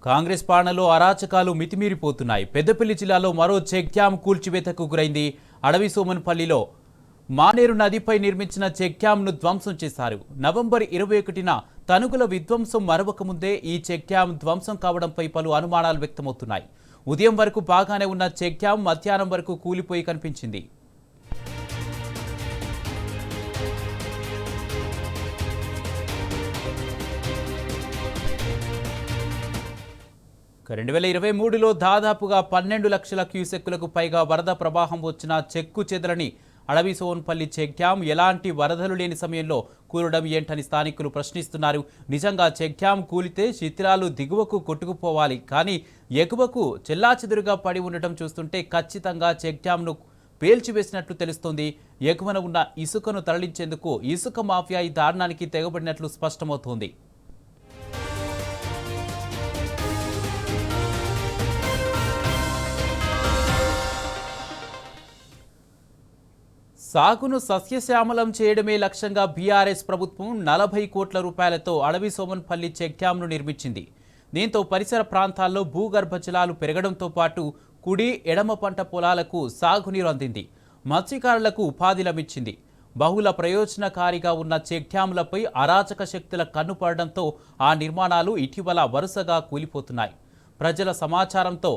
కాంగ్రెస్ పాలనలో అరాచకాలు మితిమీరిపోతున్నాయి. పెద్దపల్లి జిల్లాలో మరో చెక్ డ్యాం కూల్చివేతకు గురైంది. అడవి సోమన్పల్లిలో మానేరు నదిపై నిర్మించిన చెక్ డ్యాంను ధ్వంసం చేశారు. నవంబర్ 21న తనుగుల విధ్వంసం మరవకముందే ఈ చెక్ డ్యాం ధ్వంసం కావడంపై పలు అనుమానాలు వ్యక్తమవుతున్నాయి. ఉదయం వరకు బాగానే ఉన్న చెక్ డ్యాం మధ్యాహ్నం వరకు కూలిపోయి కనిపించింది. 2023లో దాదాపుగా 12 లక్షల క్యూసెక్కులకు పైగా వరద ప్రవాహం వచ్చిన చెక్కు చెదరని అడవి సోన్పల్లి చెక్ డ్యాం ఎలాంటి వరదలు లేని సమయంలో కూలడం ఏంటని స్థానికులు ప్రశ్నిస్తున్నారు. నిజంగా చెక్ డ్యాం కూలితే శిథిలాలు దిగువకు కొట్టుకుపోవాలి, కానీ ఎగువకు చెల్లాచెదురుగా పడి ఉండటం చూస్తుంటే ఖచ్చితంగా చెక్ డ్యాంను పేల్చివేసినట్లు తెలుస్తోంది. ఎగువన ఉన్న ఇసుకను తరలించేందుకు ఇసుక మాఫియా ఈ దారుణానికి తెగబడినట్లు స్పష్టమవుతోంది. సాగును సస్యశ్యామలం చేయడమే లక్ష్యంగా బీఆర్ఎస్ ప్రభుత్వం 40 కోట్ల రూపాయలతో అడవి సోమన్పల్లి చెక్ డ్యాంను నిర్మించింది. దీంతో పరిసర ప్రాంతాల్లో భూగర్భ జలాలు పెరగడంతో పాటు కుడి ఎడమ పంట పొలాలకు సాగునీరు అందింది. మత్స్యకారులకు ఉపాధి లభించింది. బహుళ ప్రయోజనకారిగా ఉన్న చెక్ డ్యాంలపై అరాచక శక్తుల కన్నుపడడంతో ఆ నిర్మాణాలు ఇటీవల వరుసగా కూలిపోతున్నాయి. ప్రజల సమాచారంతో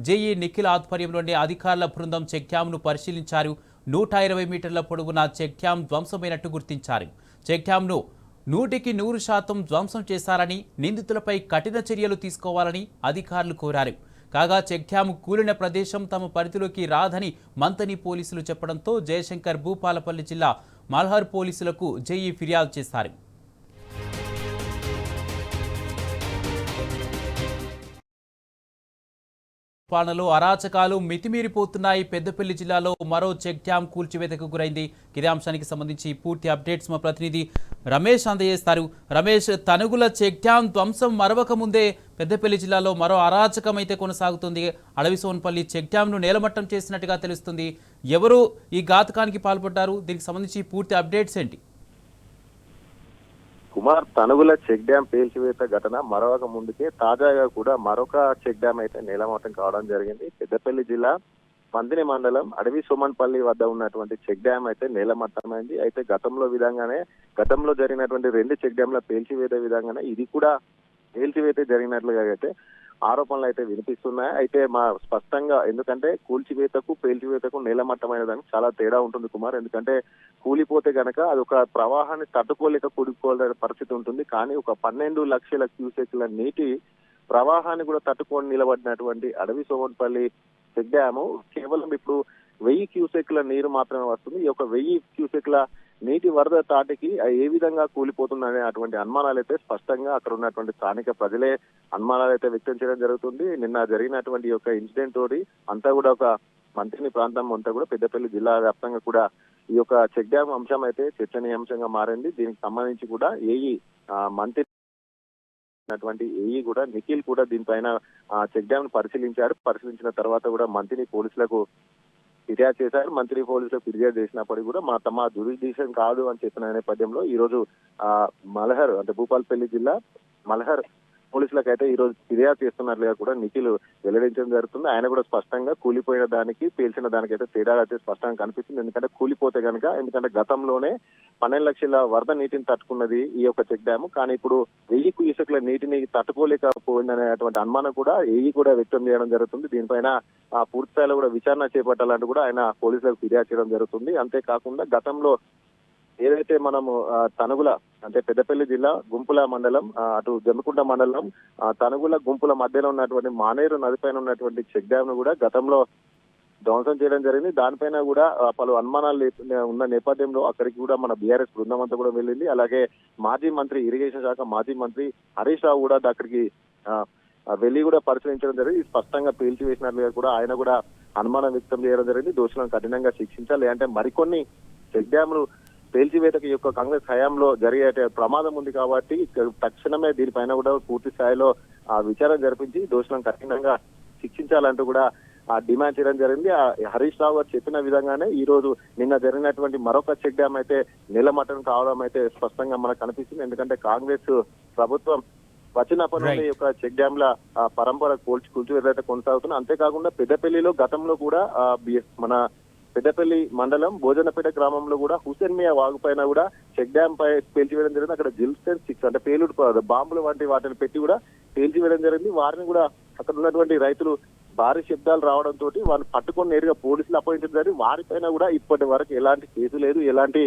జేఈ నిఖిల్ ఆధ్వర్యంలోని అధికారుల బృందం చెక్ డ్యాంను పరిశీలించారు. 120 మీటర్ల పొడవున చెక్ డ్యాం ధ్వంసమైనట్టు గుర్తించారు. చెక్ డ్యాంను 100% ధ్వంసం చేశారని, నిందితులపై కఠిన చర్యలు తీసుకోవాలని అధికారులు కోరారు. కాగా చెక్ డ్యాం కూలిన ప్రదేశం తమ పరిధిలోకి రాదని మంతని పోలీసులు చెప్పడంతో జయశంకర్ భూపాలపల్లి జిల్లా మల్హర్ పోలీసులకు జేఈ ఫిర్యాదు చేశారు. పాలనలో అరాచకాలు మితిమీరిపోతున్నాయి. పెద్దపల్లి జిల్లాలో మరో చెక్ డ్యాం కూల్చివేతకు గురైంది. ఇదే అంశానికి సంబంధించి పూర్తి అప్డేట్స్ మా ప్రతినిధి రమేష్ అందజేస్తారు. రమేష్, తనుగుల చెక్ డ్యాం ధ్వంసం మరవక ముందే పెద్దపల్లి జిల్లాలో మరో అరాచకం అయితే కొనసాగుతుంది. అడవి సోన్పల్లి చెక్ డ్యాంను నేలమట్టం చేసినట్టుగా తెలుస్తుంది. ఎవరు ఈ ఘాతకానికి పాల్పడ్డారు? దీనికి సంబంధించి పూర్తి అప్డేట్స్ ఏంటి? కుమార్, తనుగుల చెక్ డ్యాం పేల్చివేత ఘటన మరొక ముందుకే తాజాగా కూడా మరొక చెక్ డ్యాం అయితే నేలమట్టం కావడం జరిగింది. పెద్దపల్లి జిల్లా మందిని మండలం అడవి సోమన్పల్లి వద్ద ఉన్నటువంటి చెక్ డ్యాం అయితే నేలమట్టమైంది. అయితే గతంలో జరిగినటువంటి 2 చెక్ డ్యాంల పేల్చివేత విధంగానే ఇది కూడా పేల్చివేత జరిగినట్లుగా అయితే ఆరోపణలు అయితే వినిపిస్తున్నాయి. అయితే స్పష్టంగా, ఎందుకంటే కూల్చివేతకు పేల్చివేతకు నేలమట్టమైన దానికి చాలా తేడా ఉంటుంది కుమార్. ఎందుకంటే కూలిపోతే గనక అది ఒక ప్రవాహాన్ని తట్టుకోలేక కూలిపోవాలనే పరిస్థితి ఉంటుంది. కానీ ఒక 12 లక్షల క్యూసెక్ల నీటి ప్రవాహాన్ని కూడా తట్టుకొని నిలబడినటువంటి అడవి సోమన్పల్లి చెక్ డ్యాము కేవలం ఇప్పుడు 1000 క్యూసెక్ల నీరు మాత్రమే వస్తుంది. ఈ యొక్క 1000 క్యూసెక్ల నీటి వరద తాటికి ఏ విధంగా కూలిపోతుందనే అటువంటి అనుమానాలు అయితే స్పష్టంగా అక్కడ ఉన్నటువంటి స్థానిక ప్రజలే అనుమానాలు అయితే వ్యక్తం చేయడం జరుగుతుంది. నిన్న జరిగినటువంటి యొక్క ఇన్సిడెంట్ తోటి అంతా కూడా ఒక మంత్రిని ప్రాంతం అంతా కూడా పెద్దపల్లి జిల్లా వ్యాప్తంగా కూడా ఈ యొక్క చెక్ డ్యాం అంశం అయితే చర్చనీయాంశంగా మారింది. దీనికి సంబంధించి కూడా మంత్రి ఏఈ కూడా నిఖిల్ కూడా దీనిపైన చెక్ డ్యాం పరిశీలించిన తర్వాత కూడా మంత్రిని పోలీసులకు ఫిర్యాదు చేశారు. మంత్రి పోలీసులకు ఫిర్యాదు చేసినప్పటికీ కూడా తమ జ్యూరిడిక్షన్ కాదు అని చెప్పిన నేపథ్యంలో ఈ రోజు మల్హర్ అంటే భూపాలపల్లి జిల్లా మల్హర్ పోలీసులకు అయితే ఈ రోజు ఫిర్యాదు చేస్తున్నట్లుగా కూడా నిఖిల్ వెల్లడించడం జరుగుతుంది. ఆయన కూడా స్పష్టంగా కూలిపోయిన దానికి పేల్చిన దానికైతే తేడా అయితే స్పష్టంగా కనిపిస్తుంది. ఎందుకంటే కూలిపోతే కనుక, ఎందుకంటే గతంలోనే 12 లక్షల వరద నీటిని తట్టుకున్నది ఈ యొక్క చెక్ డ్యాము. కానీ ఇప్పుడు 1000 క్యూసెక్ల నీటిని తట్టుకోలేకపోయిందనేటువంటి అనుమానం కూడా కూడా వ్యక్తం చేయడం జరుగుతుంది. దీనిపైన పూర్తి స్థాయిలో కూడా విచారణ చేపట్టాలంటూ కూడా ఆయన పోలీసులకు ఫిర్యాదు చేయడం జరుగుతుంది. అంతేకాకుండా గతంలో ఏదైతే మనము తనుగుల అంటే పెద్దపల్లి జిల్లా గుంపుల మండలం, అటు జమ్మికుంట మండలం తనుగుల గుంపుల మధ్యలో ఉన్నటువంటి మానేరు నదిపైన ఉన్నటువంటి చెక్ డ్యామ్ ను కూడా గతంలో ధ్వంసం చేయడం జరిగింది. దానిపైన కూడా పలు అనుమానాలు ఉన్న నేపథ్యంలో అక్కడికి కూడా మన బీఆర్ఎస్ బృందం అంతా కూడా వెళ్ళింది. అలాగే మాజీ మంత్రి, ఇరిగేషన్ శాఖ మాజీ మంత్రి హరీష్ రావు కూడా అక్కడికి వెళ్లి కూడా పరిశీలించడం జరిగింది. స్పష్టంగా పేల్చివేసినట్లుగా కూడా ఆయన కూడా అనుమానం వ్యక్తం చేయడం జరిగింది. దోషులను కఠినంగా శిక్షించాలి, అంటే మరికొన్ని చెక్ డ్యాములు పేల్చివేతకి యొక్క కాంగ్రెస్ హయాంలో జరిగే ప్రమాదం ఉంది కాబట్టి తక్షణమే దీనిపైన కూడా పూర్తి స్థాయిలో విచారణ జరిపించి దోషులను కఠినంగా శిక్షించాలంటూ కూడా డిమాండ్ చేయడం జరిగింది. హరీష్ రావు గారు చెప్పిన విధంగానే ఈ రోజు నిన్న జరిగినటువంటి మరొక చెక్ డ్యాం అయితే నేలమట్టం కావడం అయితే స్పష్టంగా మనకు కనిపిస్తుంది. ఎందుకంటే కాంగ్రెస్ ప్రభుత్వం వచ్చినప్పటి నుండి ఈ యొక్క చెక్ డ్యాంల పరంపర కూల్చివేత కొనసాగుతుంది. అంతేకాకుండా పెద్దపల్లిలో గతంలో కూడా మన పెద్దపల్లి మండలం భోజనపేట గ్రామంలో కూడా హుసేన్ మియా వాగు పైన కూడా చెక్ డ్యామ్ పై పేల్చివేయడం జరిగింది. అక్కడ జిల్స్టన్ 6 అంటే పేలుడు బాంబులు వంటి వాటిని పెట్టి కూడా పేల్చివేయడం జరిగింది. వారిని కూడా అక్కడ ఉన్నటువంటి రైతులు భారీ శబ్దాలు రావడంతో వారిని పట్టుకొని నేరుగా పోలీసులు అప్పగించడం జరిగింది. వారిపైన కూడా ఇప్పటి వరకు ఎలాంటి కేసు లేదు, ఎలాంటి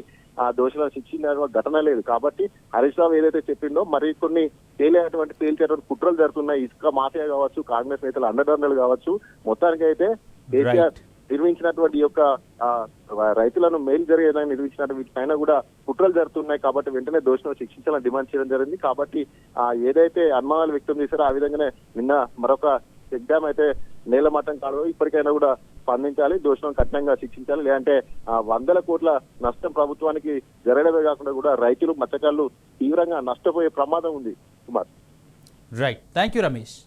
దోషులను శిక్షించిన ఘటన లేదు. కాబట్టి హరీష్ రావు ఏదైతే చెప్పిందో మరి కొన్ని పేల్చేటువంటి కుట్రలు జరుగుతున్నాయి. ఇసుక మాఫియా కావచ్చు, కాంగ్రెస్ నేతలు అండదండలు కావచ్చు, మొత్తానికి అయితే కేసీఆర్ నిర్మించినటువంటి యొక్క రైతులను మేలు జరిగేదని నిర్మించినటువంటి వీటిపైన కూడా కుట్రలు జరుగుతున్నాయి. కాబట్టి వెంటనే దోషులను శిక్షించాలని డిమాండ్ చేయడం జరిగింది. కాబట్టి ఏదైతే అనుమానాలు వ్యక్తం చేశారో ఆ విధంగానే నిన్న మరొక చెక్ డ్యామ్ అయితే నేలమట్టం కాదు. ఇప్పటికైనా కూడా స్పందించాలి, దోషులను కఠినంగా శిక్షించాలి. లేదంటే 100 కోట్ల నష్టం ప్రభుత్వానికి జరగడమే కాకుండా కూడా రైతులు మత్స్యకారులు తీవ్రంగా నష్టపోయే ప్రమాదం ఉంది. Kumar, right, thank you Ramesh.